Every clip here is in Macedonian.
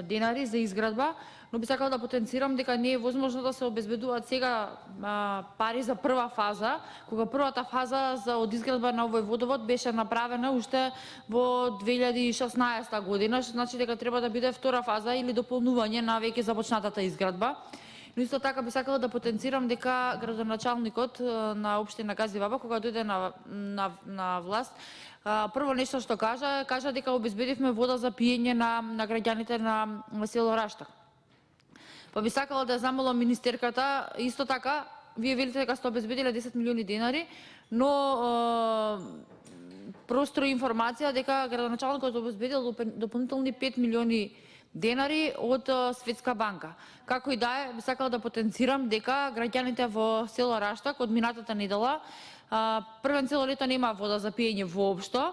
денари за изградба, но би сакала да потенцирам дека не е возможно да се обезбедуваат сега пари за прва фаза, кога првата фаза од изградба на овој водовод беше направена уште во 2016 година, што значи дека треба да биде втора фаза или дополнување на веќе започнатата изградба. Но исто така би сакала да потенцирам дека градоначалникот на општина Газиваба, кога дојде на власт, прво нешто што кажа дека обезбедивме вода за пиење на граѓаните на село Раштак. Па би сакала да замолам министерката, исто така, вие велите дека сте обезбедиле 10 милиони денари, но простро информација дека градоначалникот обезбедил дополнителни 5 милиони денари од Светска банка. Како и да е, би сакала да потенцирам дека граѓаните во село Раштак од минатата недела, првен цело лето нема вода за пиење воопшто,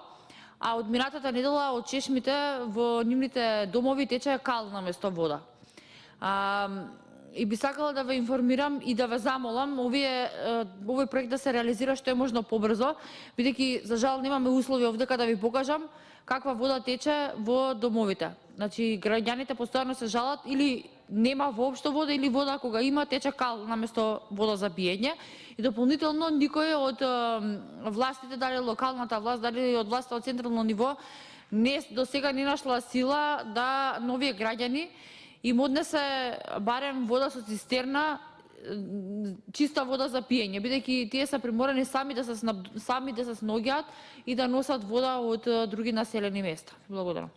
а од минатата недела од чешмите во нивните домови тече кал наместо вода. И би сакала да ве информирам и да ве замолам овој проект да се реализира што е можно побрзо, бидејќи за жал немаме услови овдека да ви покажам каква вода тече во домовите. Значи граѓаните постојано се жалат или нема воопшто вода или вода кога има тече кал наместо вода за пиење. И дополнително никој од властите, дали локалната власт, дали од власта од централно ниво, до сега не нашла сила да новие граѓани им однесе барем вода со цистерна, чиста вода за пиење, бидејќи тие се приморани сами да се сногиат и да носат вода од други населени места. Благодарам.